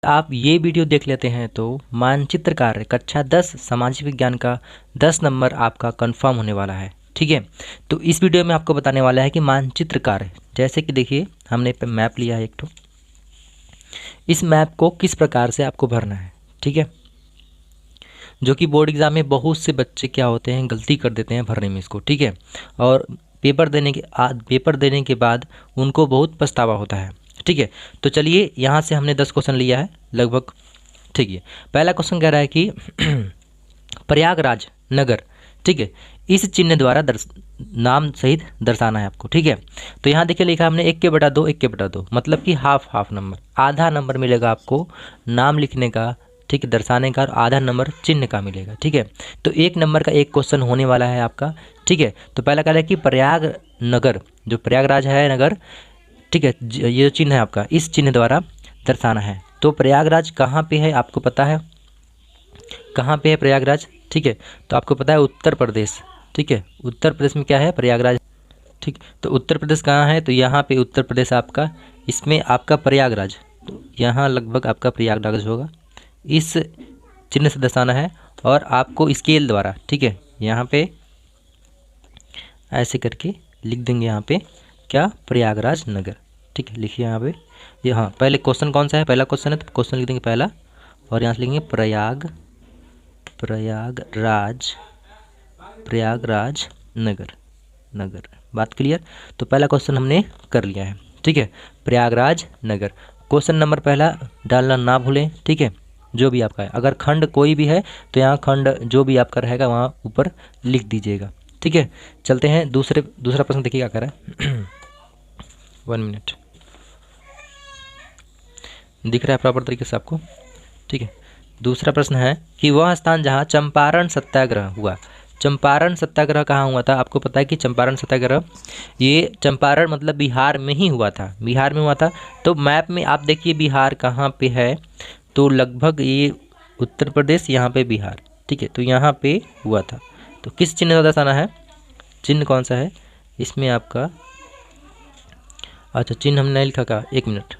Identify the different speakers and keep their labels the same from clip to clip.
Speaker 1: आप ये वीडियो देख लेते हैं तो मानचित्र कार्य कक्षा 10 सामाजिक विज्ञान का 10 नंबर आपका कंफर्म होने वाला है। ठीक है, तो इस वीडियो में आपको बताने वाला है कि मानचित्र कार्य, जैसे कि देखिए हमने मैप लिया है एक तो, इस मैप को किस प्रकार से आपको भरना है। ठीक है, जो कि बोर्ड एग्जाम में बहुत से बच्चे क्या होते हैं, गलती कर देते हैं भरने में इसको। ठीक है, और पेपर देने के बाद उनको बहुत पछतावा होता है। ठीक है, तो चलिए यहाँ से हमने 10 क्वेश्चन लिया है लगभग। ठीक है, पहला क्वेश्चन कह रहा है कि प्रयागराज नगर, ठीक है, इस चिन्ह द्वारा नाम सहित दर्शाना है आपको। ठीक है, तो यहाँ देखिए लिखा हमने 1/2 1/2, मतलब कि हाफ नंबर, आधा नंबर मिलेगा आपको नाम लिखने का। ठीक है, दर्शाने का, और आधा नंबर चिन्ह का मिलेगा। ठीक है, तो 1 नंबर का एक क्वेश्चन होने वाला है आपका। ठीक है, तो पहला कह रहा है कि प्रयाग नगर, जो प्रयागराज है नगर, ठीक है, ये जो चिन्ह है आपका, इस चिन्ह द्वारा दर्शाना है। तो प्रयागराज कहाँ पे है आपको पता है, कहाँ पे है प्रयागराज? ठीक है, तो आपको पता है उत्तर प्रदेश। ठीक है, उत्तर प्रदेश में क्या है, प्रयागराज। ठीक, तो उत्तर प्रदेश कहाँ है, तो यहाँ पे उत्तर प्रदेश आपका, इसमें आपका प्रयागराज, तो यहाँ लगभग आपका प्रयागराज होगा, इस चिन्ह से दर्शाना है। और आपको स्केल द्वारा, ठीक है, यहाँ पे ऐसे करके लिख देंगे, यहाँ पे क्या, प्रयागराज नगर। ठीक है, लिखिए यहाँ पे, ये हाँ, पहले क्वेश्चन कौन सा है, पहला क्वेश्चन है, तो क्वेश्चन लिख देंगे पहला, और यहाँ से लिखेंगे प्रयागराज नगर। बात क्लियर? तो पहला क्वेश्चन हमने कर लिया है। ठीक है, प्रयागराज नगर। क्वेश्चन नंबर पहला डालना ना भूलें। ठीक है, जो भी आपका है, अगर खंड कोई भी है तो यहाँ खंड जो भी आपका रहेगा वहाँ ऊपर लिख दीजिएगा। ठीक है, चलते हैं दूसरा प्रश्न, देखिए क्या कर रहा है। 1 मिनट, दिख रहा है प्रॉपर तरीके से आपको? ठीक है, दूसरा प्रश्न है कि वह स्थान जहाँ चंपारण सत्याग्रह हुआ। चंपारण सत्याग्रह कहाँ हुआ था? आपको पता है कि चंपारण सत्याग्रह, ये चंपारण मतलब बिहार में ही हुआ था, बिहार में हुआ था। तो मैप में आप देखिए बिहार कहाँ पे है, तो लगभग ये उत्तर प्रदेश, यहाँ पे बिहार। ठीक है, तो यहाँ पे हुआ था। तो किस चिन्ह का दर्शाना है, चिन्ह कौन सा है इसमें आपका? अच्छा, चिन्ह हमने नहीं लिखा का, 1 मिनट,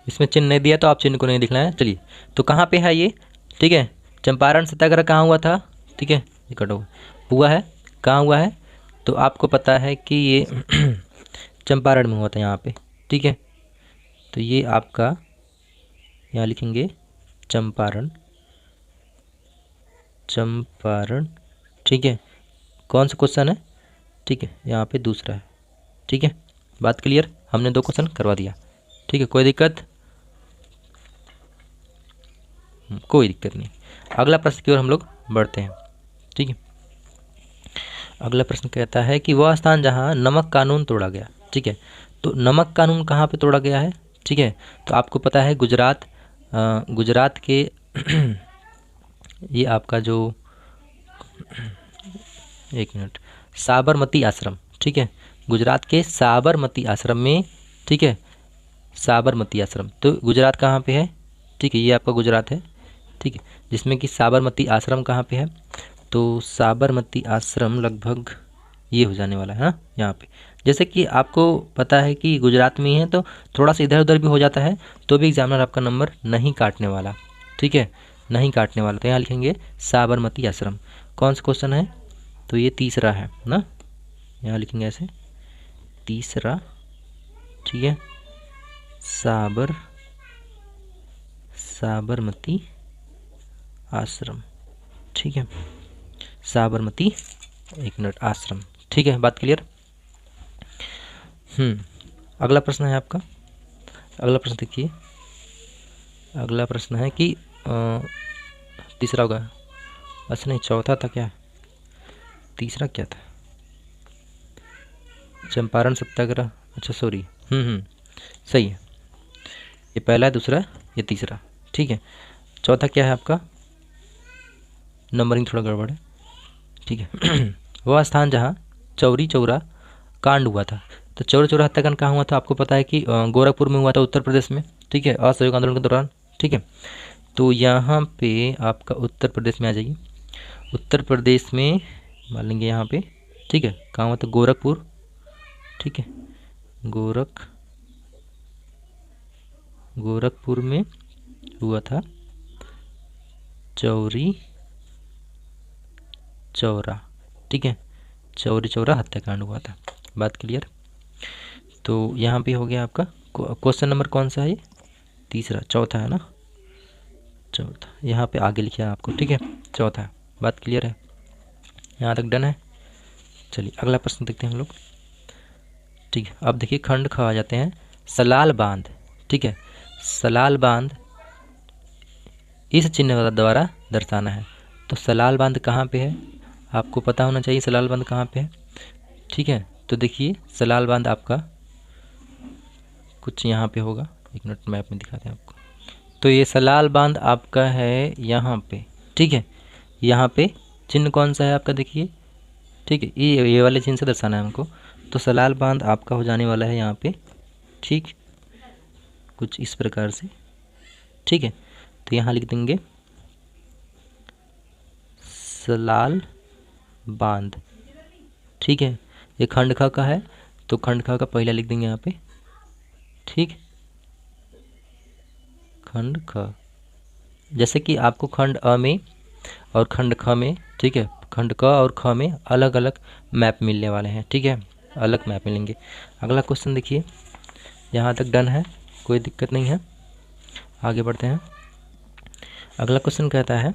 Speaker 1: इसमें चिन्ह नहीं दिया तो आप चिन्ह को नहीं लिखना है। चलिए, तो कहाँ पे है ये? ठीक है, चंपारण सत्याग्रह कहाँ हुआ था? ठीक है, ये कटो हुआ है, कहाँ हुआ है? तो आपको पता है कि ये चंपारण में हुआ था, यहाँ पे। ठीक है, तो ये आपका यहाँ लिखेंगे चंपारण। ठीक है, कौन सा क्वेश्चन है? ठीक है, यहाँ पे दूसरा है। ठीक है, बात क्लियर? हमने 2 क्वेश्चन करवा दिया। ठीक है, कोई दिक्कत? कोई दिक्कत नहीं। अगला प्रश्न की ओर हम लोग बढ़ते हैं। ठीक है, अगला प्रश्न कहता है कि वह स्थान जहां नमक कानून तोड़ा गया। ठीक है, तो नमक कानून कहाँ पे तोड़ा गया है? ठीक है, तो आपको पता है गुजरात के ये आपका जो 1 मिनट, साबरमती आश्रम। ठीक है, गुजरात के साबरमती आश्रम में, ठीक है, साबरमती आश्रम, तो गुजरात कहाँ पे है? ठीक है, ये आपका गुजरात है। ठीक है, जिसमें कि साबरमती आश्रम कहाँ पे है? तो साबरमती आश्रम लगभग ये हो जाने वाला है ना, यहाँ पे। जैसे कि आपको पता है कि गुजरात में ही है, तो थोड़ा सा इधर उधर भी हो जाता है, तो भी एग्जामिनर आपका नंबर नहीं काटने वाला। ठीक है, नहीं काटने वाला। तो यहाँ लिखेंगे साबरमती आश्रम। कौन सा क्वेश्चन है? तो ये तीसरा है ना, यहाँ लिखेंगे ऐसे, तीसरा। ठीक है, साबरमती आश्रम। ठीक है, साबरमती 1 मिनट आश्रम। ठीक है, बात क्लियर? अगला प्रश्न है आपका, अगला प्रश्न देखिए। अगला प्रश्न है कि तीसरा होगा, अच्छा नहीं, चौथा था क्या, तीसरा क्या था? चंपारण सत्याग्रह, अच्छा सॉरी, सही है, ये पहला है, दूसरा ये तीसरा। ठीक है, चौथा क्या है आपका? नंबरिंग थोड़ा गड़बड़ है। ठीक है वह स्थान जहाँ चौरी चौरा कांड हुआ था। तो चौरी चौरा हत्याकांड कहाँ हुआ था? आपको पता है कि गोरखपुर में हुआ था, उत्तर प्रदेश में। ठीक है, असहयोग आंदोलन के दौरान। ठीक है, तो यहाँ पे आपका उत्तर प्रदेश में आ जाइए, उत्तर प्रदेश में मान लेंगे यहाँ पे। ठीक है, कहाँ हुआ था? गोरखपुर। ठीक है, गोरखपुर में हुआ था चौरी चौरा, ठीक है, चौरी चौरा हत्याकांड हुआ था। बात क्लियर। तो यहाँ पे हो गया आपका क्वेश्चन नंबर कौन सा है ये, तीसरा, चौथा है ना, चौथा यहाँ पे आगे लिखा है आपको, ठीक है, चौथा। बात क्लियर है, यहाँ तक डन है। चलिए अगला प्रश्न देखते हैं हम लोग, ठीक है। अब देखिए खंड ख आ जाते हैं, सलाल बांध, ठीक है, सलाल बांध इस चिन्ह द्वारा दर्शाना है। तो सलाल बांध कहाँ पे है, आपको पता होना चाहिए सलाल बांध कहाँ पे है, ठीक है। तो देखिए सलाल बांध आपका कुछ यहाँ पे होगा, एक मिनट मैप में दिखाते हैं आपको। तो ये सलाल बांध आपका है यहाँ पे, ठीक है, यहाँ पे चिन्ह कौन सा है आपका, देखिए, ठीक है, ये वाले चिन्ह से दर्शाना है हमको। तो सलाल बांध आपका हो जाने वाला है यहाँ पे, ठीक, कुछ इस प्रकार से, ठीक है। तो यहाँ लिख देंगे सलाल बांध, ठीक है। ये खंड ख का है, तो खंड ख का पहला लिख देंगे यहाँ पे, ठीक, खंड ख। जैसे कि आपको खंड अ में और खंड ख में, ठीक है, खंड क और ख में अलग अलग मैप मिलने वाले हैं, ठीक है, अलग मैप मिलेंगे। अगला क्वेश्चन देखिए, यहाँ तक डन है, कोई दिक्कत नहीं है, आगे बढ़ते हैं। अगला क्वेश्चन कहता है,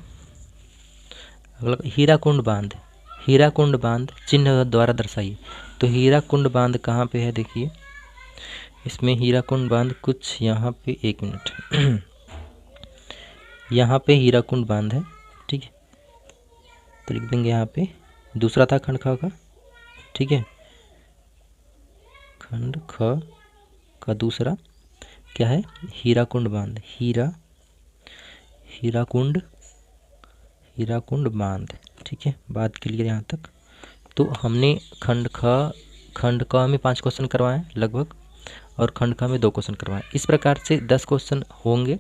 Speaker 1: अगला हीराकुंड बांध, हीराकुंड बांध चिन्ह द्वारा दर्शाइए। तो हीराकुंड बांध कहाँ पे है, देखिए इसमें हीराकुंड बांध कुछ यहाँ पे, एक मिनट यहाँ पे हीराकुंड बांध है, ठीक है। तो लिख देंगे यहाँ पे, दूसरा था खंड ख का, ठीक है, खंड ख का दूसरा क्या है, हीराकुंड बांध, हीराकुंड बांध, ठीक है। बात क्लियर यहाँ तक। तो हमने खंड क में 5 क्वेश्चन करवाए लगभग, और खंड ख में 2 क्वेश्चन करवाए। इस प्रकार से 10 क्वेश्चन होंगे,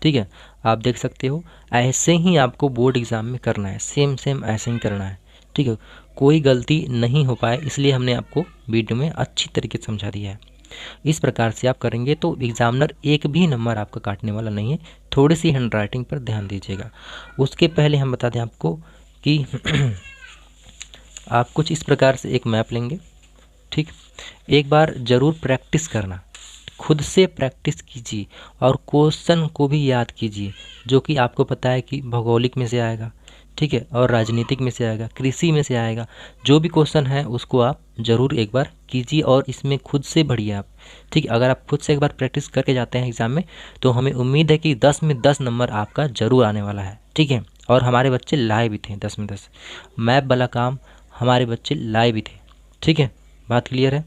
Speaker 1: ठीक है। आप देख सकते हो, ऐसे ही आपको बोर्ड एग्ज़ाम में करना है, सेम ऐसे ही करना है, ठीक है, कोई गलती नहीं हो पाए, इसलिए हमने आपको वीडियो में अच्छी तरीके से समझा दिया है। इस प्रकार से आप करेंगे तो एग्जामिनर एक भी नंबर आपका काटने वाला नहीं है। थोड़ी सी हैंड राइटिंग पर ध्यान दीजिएगा। उसके पहले हम बता दें आपको कि आप कुछ इस प्रकार से एक मैप लेंगे, ठीक, एक बार ज़रूर प्रैक्टिस करना, खुद से प्रैक्टिस कीजिए और क्वेश्चन को भी याद कीजिए, जो कि आपको पता है कि भौगोलिक में से आएगा, ठीक है, और राजनीतिक में से आएगा, कृषि में से आएगा। जो भी क्वेश्चन है उसको आप ज़रूर एक बार कीजिए और इसमें खुद से बढ़िए आप, ठीक है। अगर आप खुद से एक बार प्रैक्टिस करके जाते हैं एग्ज़ाम में, तो हमें उम्मीद है कि 10 में 10 नंबर आपका ज़रूर आने वाला है, ठीक है। और हमारे बच्चे लाए भी थे 10 में 10, मैप वाला काम हमारे बच्चे लाए भी थे, ठीक है। बात क्लियर है।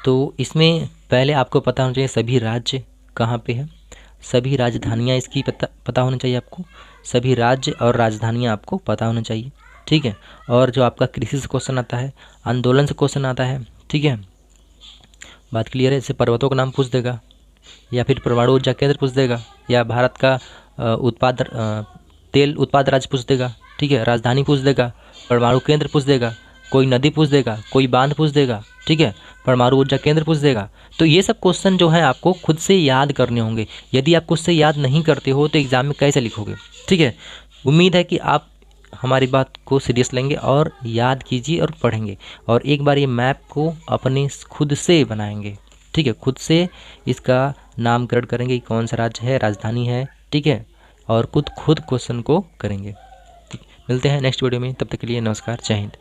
Speaker 1: तो इसमें पहले आपको पता होना चाहिए सभी राज्य कहाँ पे है, सभी राजधानियाँ इसकी पता होना चाहिए आपको, सभी राज्य और राजधानियाँ आपको पता होना चाहिए, ठीक है। और जो आपका कृषि से क्वेश्चन आता है, आंदोलन से क्वेश्चन आता है, ठीक है। बात क्लियर है। इससे पर्वतों का नाम पूछ देगा, या फिर परमाणु ऊर्जा केंद्र पूछ देगा, या भारत का तेल उत्पाद राज्य पूछ देगा, ठीक है, राजधानी पूछ देगा, परमाणु केंद्र पूछ देगा, कोई नदी पूछ देगा, कोई बांध पूछ देगा, ठीक है, परमाणु ऊर्जा केंद्र पूछ देगा। तो ये सब क्वेश्चन जो है आपको खुद से याद करने होंगे। यदि आप खुद से याद नहीं करते हो तो एग्ज़ाम में कैसे लिखोगे, ठीक है। उम्मीद है कि आप हमारी बात को सीरियस लेंगे और याद कीजिए और पढ़ेंगे, और एक बार ये मैप को अपने खुद से बनाएंगे, ठीक है, खुद से इसका नामकरण करेंगे कि कौन सा राज्य है, राजधानी है, ठीक है, और खुद क्वेश्चन को करेंगे। मिलते हैं नेक्स्ट वीडियो में, तब तक के लिए नमस्कार, जय हिंद।